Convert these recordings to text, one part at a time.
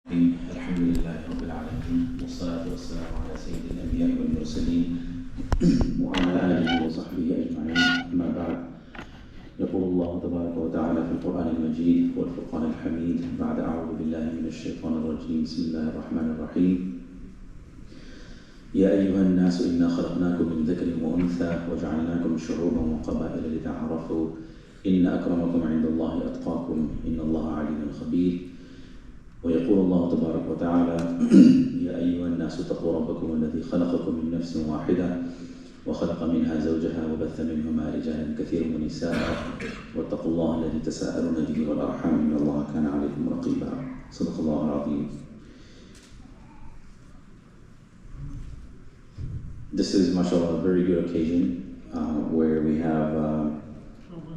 الحمد لله رب العالمين والصلاة والسلام على سيد الأنبياء والمرسلين وعلى آله وصحبه أجمعين. أما بعد، يقول الله تبارك وتعالى في القرآن المجيد والفرقان الحميد بعد أعوذ بالله من الشيطان الرجيم. بسم الله الرحمن الرحيم. يا أيها الناس إنا خلقناكم من ذكر وأنثى وجعلناكم شعوبا وقبائل لتعارفوا إن أكرمكم عند الله أتقاكم إن الله عليم خبير. ويقول الله تبارك وتعالى يا أيها الناس اتقوا ربكم الذي خلقكم من نفس واحدة وخلق منها زوجها وبث منهما رجالا كثيرا ونساء واتقوا الله الذي تساءلون به والأرحام إن الله كان عليكم رقيبا. صدق الله العظيم. This is, mashallah, a very good occasion where we have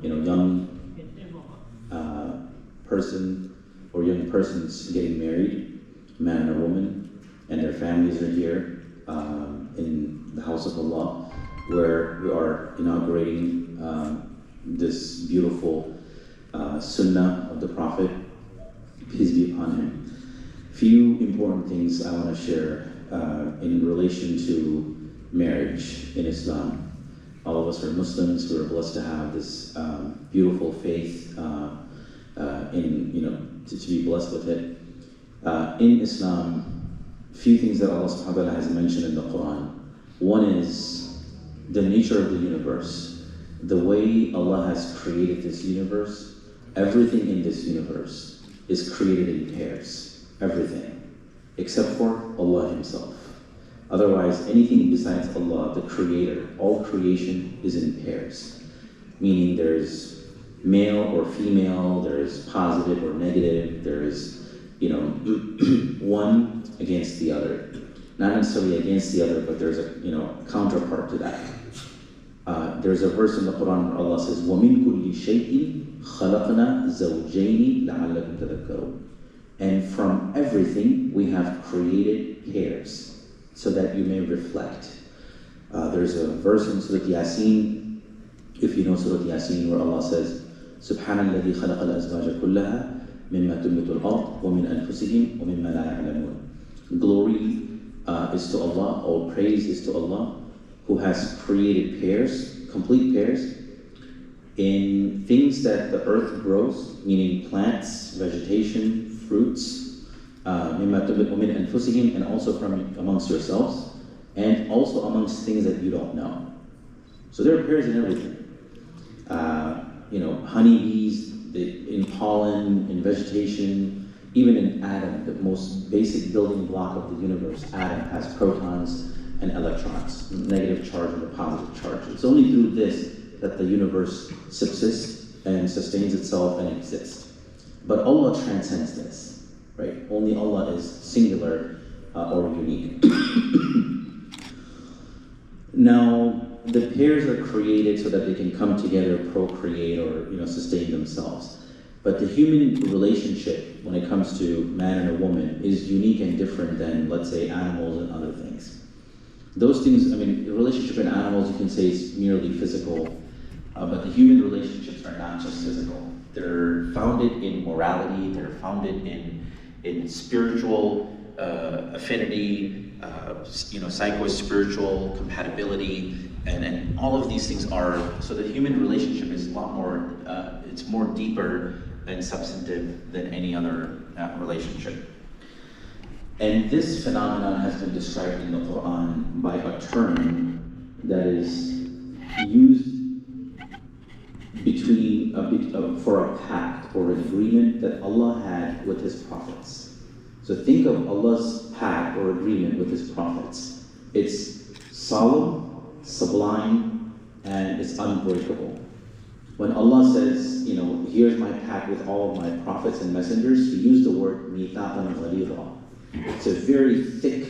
young person or young persons getting married, a man and a woman, and their families are here in the house of Allah, where we are inaugurating this beautiful sunnah of the Prophet, peace be upon him. Few important things I want to share in relation to marriage in Islam. All of us are Muslims who are blessed to have this beautiful faith to be blessed with it. In Islam, few things that Allah subhanahu wa ta'ala has mentioned in the Quran. One is the nature of the universe. The way Allah has created this universe, everything in this universe is created in pairs. Everything. Except for Allah Himself. Otherwise, anything besides Allah, the Creator, all creation is in pairs. Meaning there's male or female, there's positive or negative, there's, one against the other. Not necessarily against the other, but there's a, counterpart to that. There's a verse in the Quran where Allah says, وَمِن كُلِّ شَيْءٍ خَلَقْنَا زَوْجَيْنِ لَعَلَّكُمْ تَذَكَّرُونَ. And from everything we have created pairs, so that you may reflect. There's a verse in Surah Yasin, if you know Surah Yasin, where Allah says, سبحان الذي خلق الأزواج كلها مما تنبت الأرض ومن أنفسهم ومما لا يعلمون. Glory is to Allah, all praise is to Allah, who has created pairs, complete pairs, in things that the earth grows, meaning plants, vegetation, fruits, مما تنبت ومن أنفسهم, and also from amongst yourselves, and also amongst things that you don't know. So there are pairs in everything. Honeybees, in pollen, in vegetation, even in atom, the most basic building block of the universe, atom, has protons and electrons, negative charge and a positive charge. It's only through this that the universe subsists and sustains itself and exists. But Allah transcends this, right? Only Allah is singular or unique. Now, the pairs are created so that they can come together, procreate, or sustain themselves. But the human relationship, when it comes to man and a woman, is unique and different than, let's say, animals and other things. Those things, the relationship in animals, you can say, is merely physical, but the human relationships are not just physical. They're founded in morality, they're founded in spiritual affinity, psycho-spiritual compatibility, and all of these things are, so the human relationship is a lot more, it's more deeper and substantive than any other relationship. And this phenomenon has been described in the Quran by a term that is used for a pact or an agreement that Allah had with His prophets. So think of Allah's pact or agreement with His prophets. It's solemn, sublime, and it's unbreakable. When Allah says, here's my pact with all of my prophets and messengers, He used the word mithaqan ghalidha. It's a very thick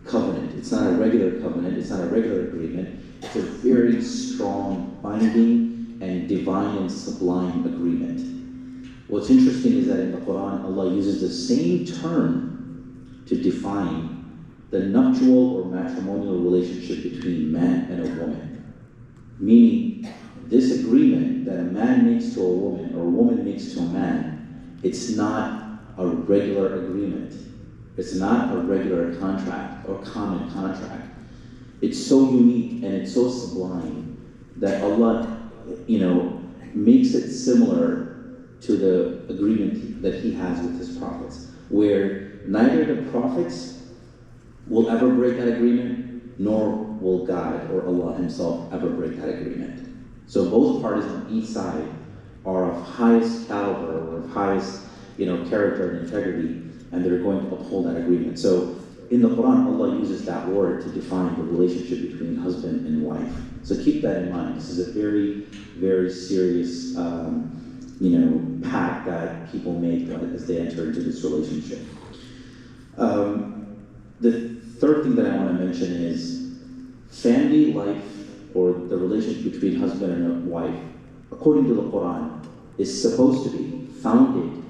covenant. It's not a regular covenant. It's not a regular agreement. It's a very strong, binding, and divine and sublime agreement. What's interesting is that in the Quran, Allah uses the same term to define the nuptial or matrimonial relationship between man and a woman. Meaning, this agreement that a man makes to a woman or a woman makes to a man, it's not a regular agreement. It's not a regular contract or common contract. It's so unique and it's so sublime that Allah, makes it similar to the agreement that He has with His prophets, where neither the prophets will ever break that agreement, nor will God or Allah Himself ever break that agreement. So both parties on each side are of highest caliber or of highest, character and integrity, and they're going to uphold that agreement. So in the Quran, Allah uses that word to define the relationship between husband and wife. So keep that in mind. This is a very, very serious, pact that people make as they enter into this relationship. The third thing that I want to mention is family life, or the relationship between husband and a wife, according to the Quran, is supposed to be founded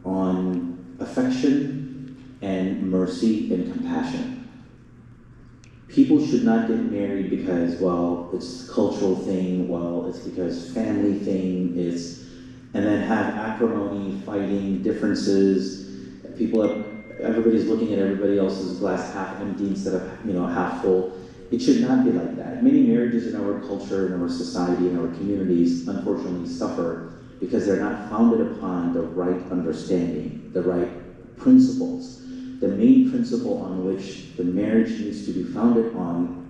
on affection and mercy and compassion. People should not get married because, it's a cultural thing, it's because family thing, and then have acrimony, fighting, differences. Everybody's looking at everybody else's glass half empty instead of, half full. It should not be like that. Many marriages in our culture, in our society, in our communities, unfortunately suffer because they're not founded upon the right understanding, the right principles. The main principle on which the marriage needs to be founded on,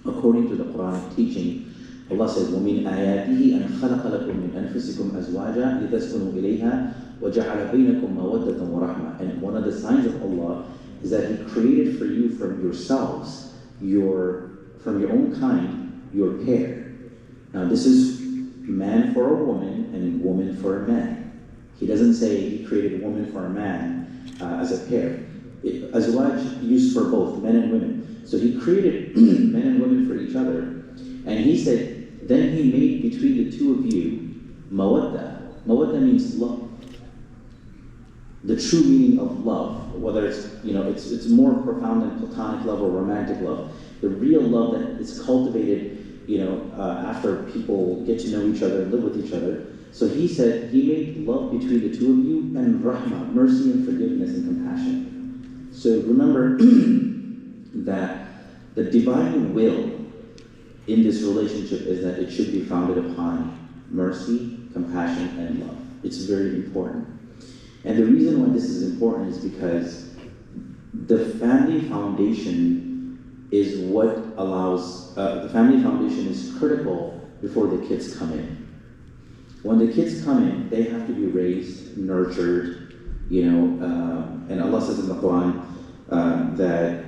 according to the Quranic teaching, Allah says, وَمِنْ آيَاتِهِ أَنْ خَلَقَ لَكُم مِّنْ أَنفُسِكُمْ أَزْوَاجًا لِتَسْكُنُوا إِلَيْهَا وَجَعَلَ بَيْنَكُم مَّوَدَّةً وَرَحْمَةً. And one of the signs of Allah is that He created for you from yourselves, from your own kind, your pair. Now this is man for a woman and woman for a man. He doesn't say He created a woman for a man as a pair. Azwaj used for both men and women. So He created men and women for each other. And He said, then He made between the two of you mawadda. Mawadda means love. The true meaning of love, whether it's more profound than platonic love or romantic love. The real love that is cultivated, after people get to know each other and live with each other. So He said He made love between the two of you, and rahmah, mercy and forgiveness and compassion. So remember that the divine will in this relationship is that it should be founded upon mercy, compassion, and love. It's very important. And the reason why this is important is because the family foundation is what allows, the family foundation is critical before the kids come in. When the kids come in, they have to be raised, nurtured, and Allah says in the Quran that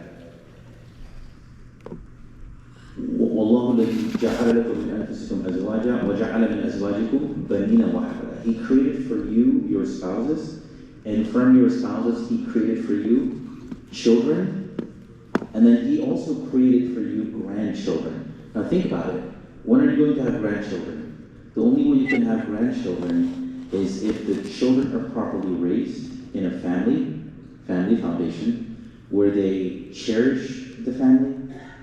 وَاللَّهُ الَّذِي جَعَلَ لَكُم مِّنْ أَنفُسِكُمْ أَزْوَاجًا وَجَعَلَ مِنْ أَزْوَاجِكُمْ بَنِينَ وَحَفَدًا. He created for you your spouses, and from your spouses He created for you children, and then He also created for you grandchildren. Now think about it. When are you going to have grandchildren? The only way you can have grandchildren is if the children are properly raised in a family foundation, where they cherish the family,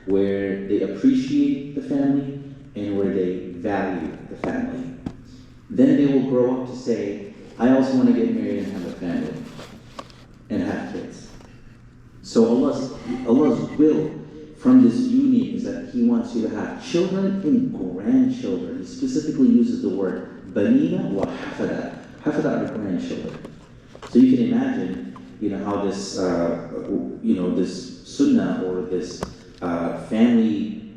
where they appreciate the family, and where they value the family. Then they will grow up to say, I also want to get married and have a family and have kids. So Allah's will from this union is that He wants you to have children and grandchildren. He specifically uses the word banina wa hafada. Hafada are grandchildren. So you can imagine, how this, this sunnah or this family,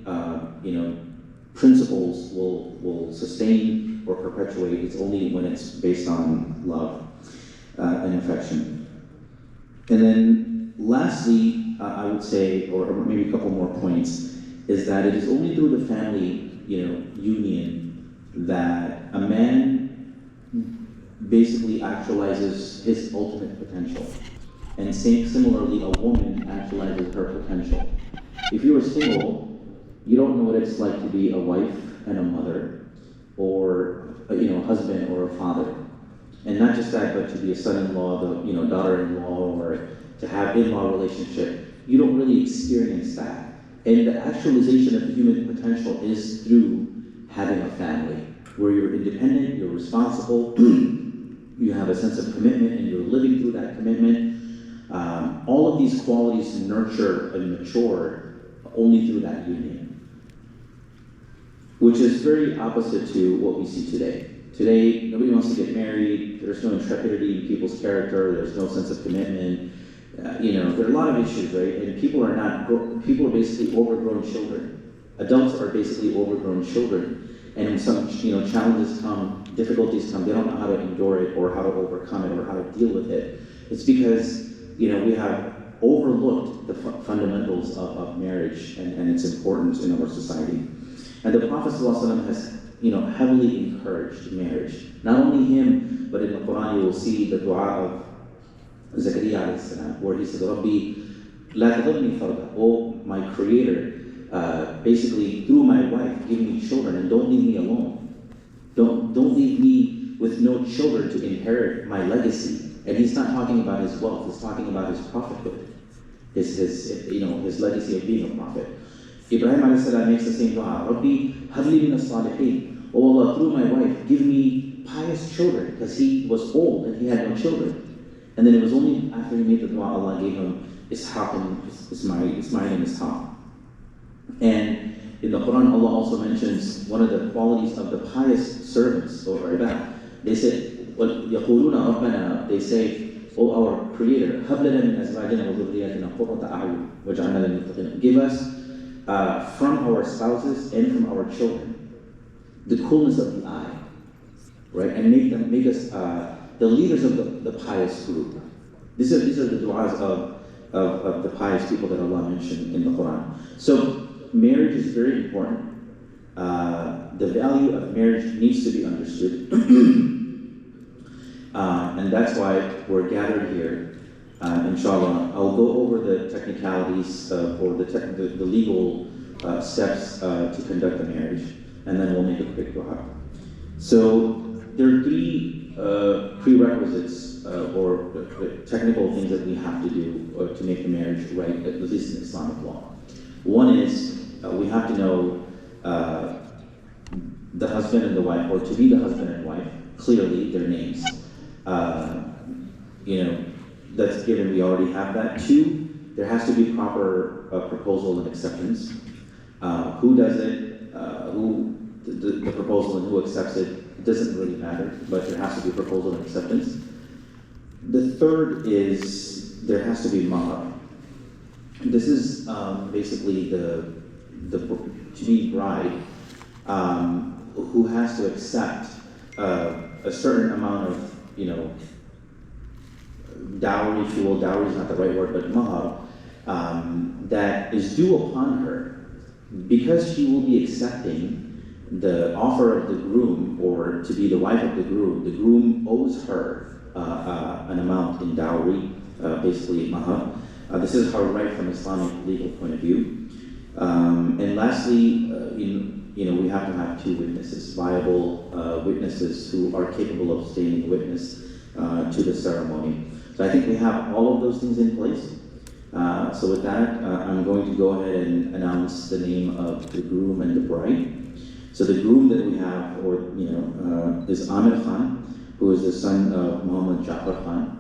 principles will sustain or perpetuate. It's only when it's based on love and affection. And then lastly, I would say, or maybe a couple more points, is that it is only through the family, union that a man basically actualizes his ultimate potential. And similarly, a woman actualizes her potential. If you are single, you don't know what it's like to be a wife and a mother, or a husband or a father. And not just that, but to be a son-in-law, daughter-in-law, or to have in-law relationship. You don't really experience that. And the actualization of the human potential is through having a family, where you're independent, you're responsible, you have a sense of commitment, and you're living through that commitment. All of these qualities nurture and mature only through that union, which is very opposite to what we see today. Today, nobody wants to get married. There's no intrepidity in people's character. There's no sense of commitment. There are a lot of issues, right? And people are basically overgrown children. Adults are basically overgrown children. And when some challenges come, difficulties come, they don't know how to endure it or how to overcome it or how to deal with it. It's because we have overlooked the fundamentals of marriage and its importance in our society. And the Prophet ﷺ has heavily encouraged marriage. Not only him, but in the Quran you will see the dua of Zakaria alayhi salam, where he says, Rabbi, la tadharni farda, oh my creator, basically through my wife, give me children and don't leave me alone. Don't leave me with no children to inherit my legacy. And he's not talking about his wealth, he's talking about his prophethood, his legacy of being a prophet. Ibrahim alayhi salam makes the same dua, Rabbi, habli min as-salihin, oh Allah, through my wife, give me pious children, because he was old and he had no children. And then it was only after he made the dua, Allah gave him Ishaq and Ismail and Ishaq. And in the Quran, Allah also mentions one of the qualities of the pious servants, or ibad. They say, يَقُولُونَ رَبَّنَا, they say, O our Creator, هَبْ لَنَا مِنْ أَزْوَاجِنَا وَذُرِّيَّاتِنَا قُرَّةَ أَعْيُنٍ وَاجْعَلْنَا لِلْمُتَّقِينَ. Give us from our spouses and from our children the coolness of the eye, right? And make us the leaders of the pious group. These are the du'as of the pious people that Allah mentioned in the Quran. So marriage is very important. The value of marriage needs to be understood. And that's why we're gathered here. Inshallah, I'll go over the technicalities or the legal steps to conduct the marriage, and then we'll make a quick dua. So there are three prerequisites or technical things that we have to do to make the marriage right, at least in Islamic law. One is we have to know the husband and the wife, or to be the husband and wife, clearly their names. That's given, we already have that. Two, there has to be proper proposal and acceptance. Who does it, the proposal and who accepts it doesn't really matter, but there has to be proposal and acceptance. The third is there has to be mahar. This is basically the to-be bride who has to accept a certain amount of dowry, if you will. Dowry is not the right word, but mahar, that is due upon her, because she will be accepting the offer of the groom, or to be the wife of the groom. The groom owes her an amount in dowry, basically mahar. This is her right from Islamic legal point of view. And lastly, we have to have two witnesses, viable witnesses who are capable of staying witness to the ceremony. So I think we have all of those things in place. So with that, I'm going to go ahead and announce the name of the groom and the bride. So the groom that we have, is Amir Khan, who is the son of Muhammad Jafar Khan.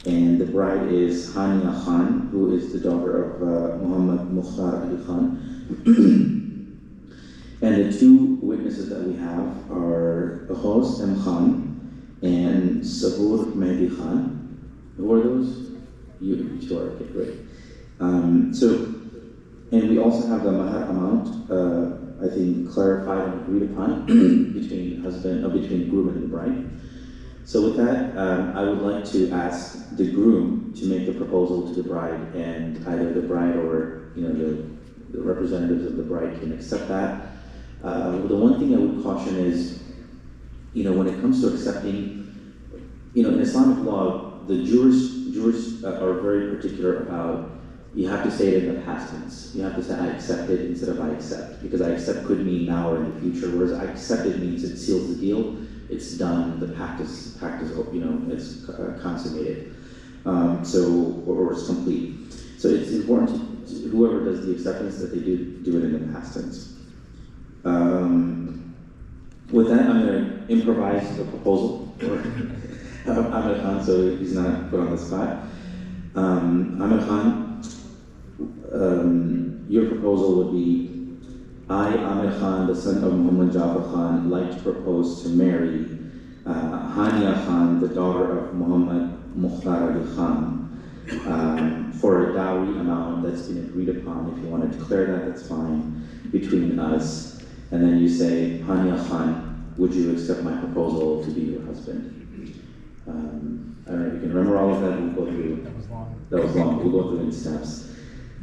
And the bride is Hania Khan, who is the daughter of Muhammad Mukhtar Ali Khan. And the two witnesses that we have are Hos M. Khan and Sabur Mehdi Khan. Who are those? You are, okay, great. And we also have the mahar amount, I think, clarified and agreed upon between the groom and the bride. So with that, I would like to ask the groom to make the proposal to the bride, and either the bride or the representatives of the bride can accept that. The one thing I would caution is, when it comes to accepting, in Islamic law, the jurists are very particular about, you have to say it in the past tense. You have to say, I accept it instead of I accept, because I accept could mean now or in the future, whereas I accept it means it seals the deal, it's done, the pact is it's consummated, or it's complete. So it's important to whoever does the acceptance that they do it in the past tense. With that, I'm going to improvise the proposal. Amir Khan, so he's not put on the spot. Amir Khan, your proposal would be, I, Amir Khan, the son of Muhammad Jafar Khan, like to propose to marry Hania Khan, the daughter of Muhammad Mukhtar Ali Khan, for a dowry amount that's been agreed upon. If you want to declare that, that's fine, between us. And then you say, Hania Khan, would you accept my proposal to be your husband? I don't know if you can remember all of that. We'll go through. That was long. That was long. We'll go through in steps.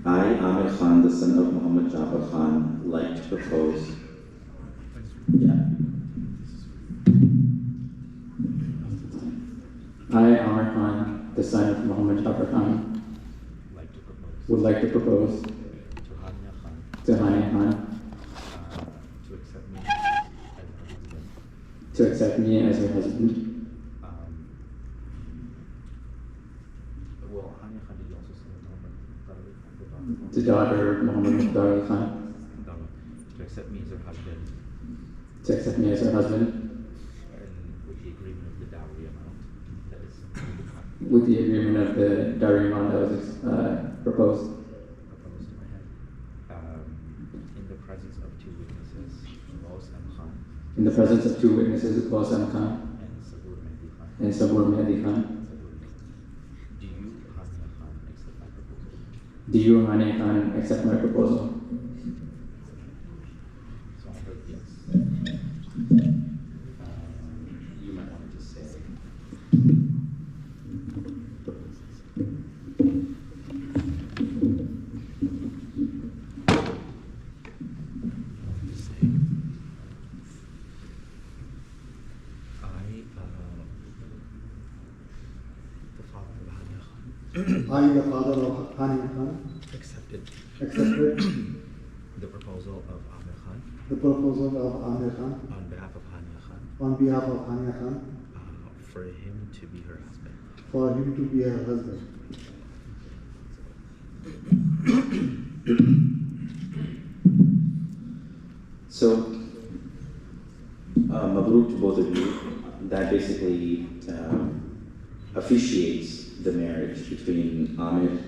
I, Amir Khan, the son of Muhammad Jafar Khan, like to propose. Yeah. I, Amir Khan, the son of Muhammad Jafar Khan, would like to propose to Hania Khan to accept me as her husband. Well, Hania Khan, did you also say Muhammad? The daughter of Muhammad Mukhtar Ali Khan, To accept me as her husband, to accept me as her husband, and with the agreement of the dowry amount that is with the agreement of the dowry amount that was proposed, proposed to my head, in the presence of two witnesses, Los M. Khan in the presence of two witnesses, Qasem Khan and Sabur Mehdi Khan. and Sabur Mehdi Khan. Do you, Hania Khan, accept my proposal? Do you, Hania Khan, accept my proposal? So I heard yes. You might want to just say. I, the father of Hania Khan, Accepted accepted the proposal of Amir Khan the proposal of Amir Khan on behalf of Hania Khan on behalf of Hania Khan for him to be her husband. for him to be her husband. So, Mabruk to both of you. That basically officiates the marriage between Amir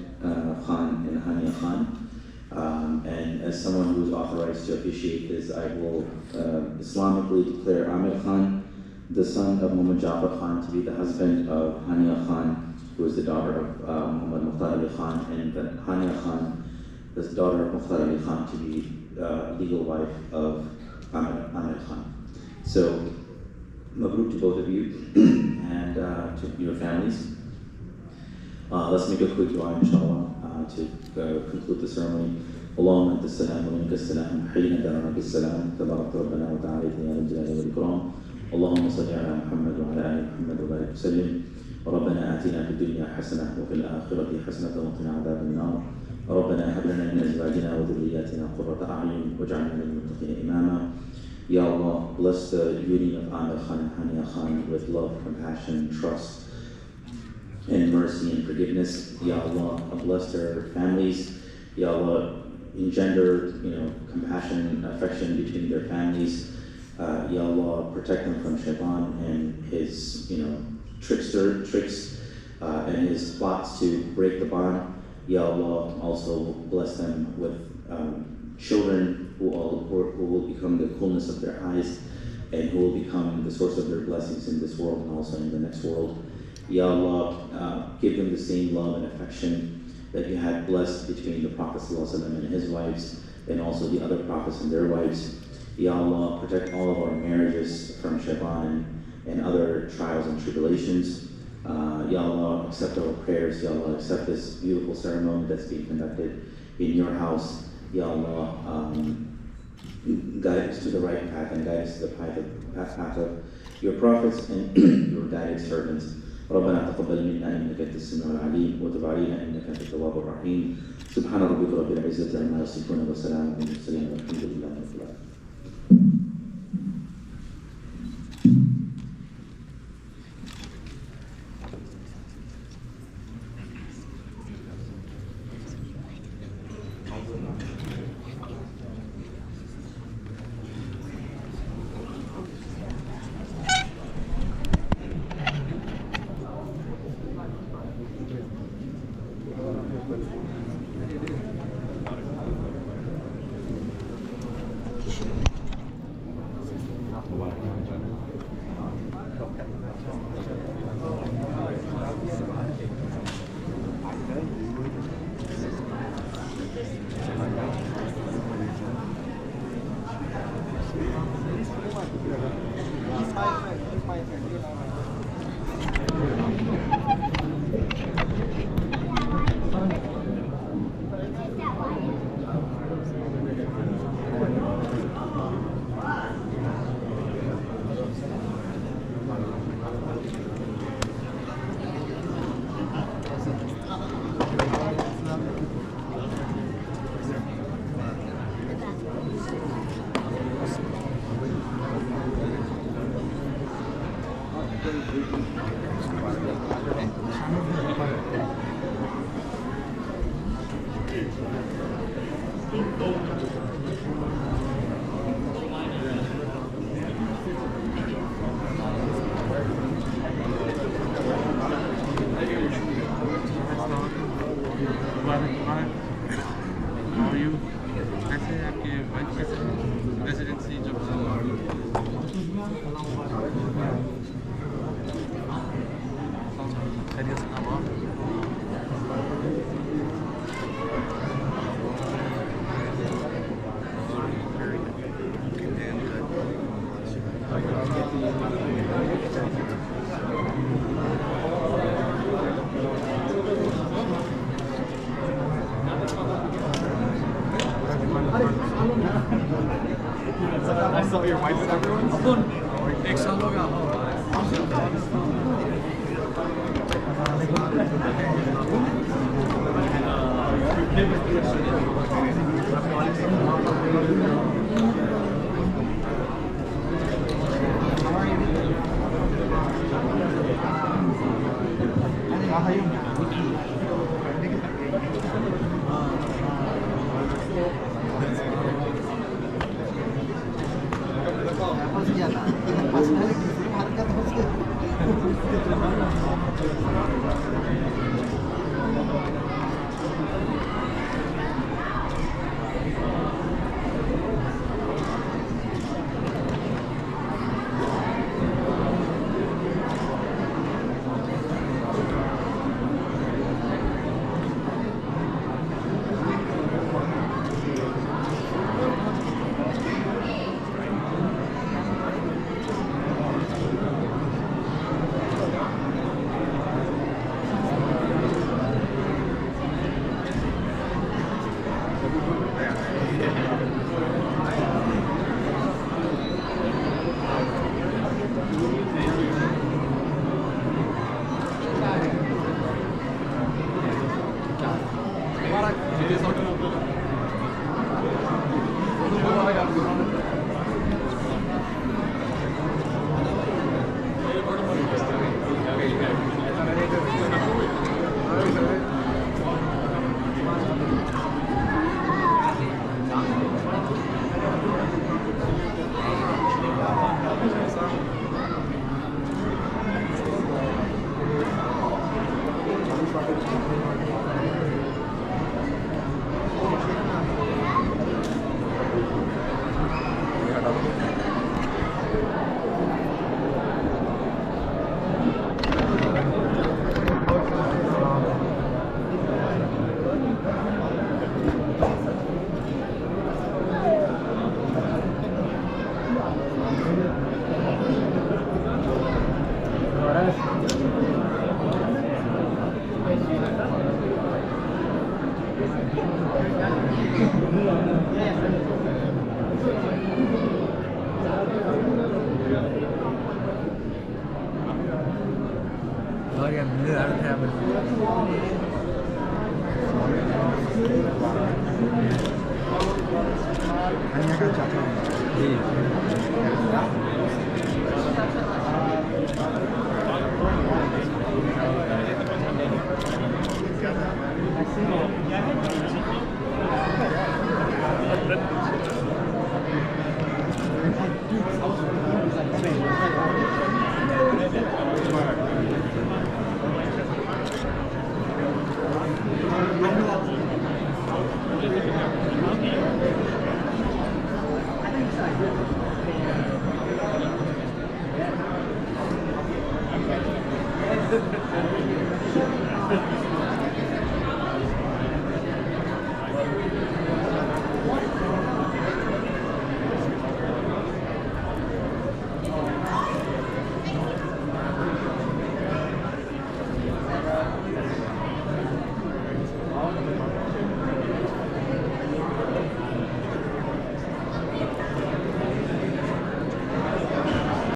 Khan and Hania Khan. And as someone who is authorized to officiate this, I will Islamically declare Amir Khan, the son of Muhammad Jafar Khan, to be the husband of Hania Khan, who is the daughter of Muhammad Mukhtar Ali Khan, and Hania Khan, the daughter of Mukhtar Ali Khan, to be legal wife of Amir Khan. So, Mabruk to both of you and to your families. Let's make a quick dua, inshallah, to conclude the ceremony. اللهم أنت السلام ومنك السلام حينا دارنا بالسلام تبارك ربنا وتعالى يا ذا الجلال والإكرام. اللهم صل على محمد وعلى آل محمد وبارك وسلم. ربنا آتنا في الدنيا حسنة وفي الآخرة حسنة وقنا عذاب النار. ربنا هب لنا من أزواجنا وذرياتنا قرة أعين واجعلنا للمتقين إماما. Ya Allah, bless the union of Amir Khan and Hania Khan with love, compassion, trust, and mercy and forgiveness. Ya Allah, bless their families. Ya Allah, engender, compassion, affection between their families. Ya Allah, protect them from Shaitan and his, tricks and his plots to break the bond. Ya Allah, also bless them with children who will become the coolness of their eyes and who will become the source of their blessings in this world and also in the next world. Ya Allah, give them the same love and affection that you had blessed between the Prophet ﷺ and his wives and also the other prophets and their wives. Ya Allah, protect all of our marriages from Shaitan and other trials and tribulations. Ya Allah, accept our prayers. Ya Allah, accept this beautiful ceremony that's being conducted in your house. Ya Allah, guide us to the right path and guide us to the path of your prophets and your guided servants. ربنا تقبل منا انك انت السميع العليم وتب علينا انك انت التواب الرحيم. سبحان ربك رب العزه عما يصفون وسلام على المرسلين والحمد لله رب العالمين. How are you? कैसे हैं आपके wife कैसे हैं? Residency जब खैरियत से काम आप? I saw your wife with everyone. एक साल हो गया.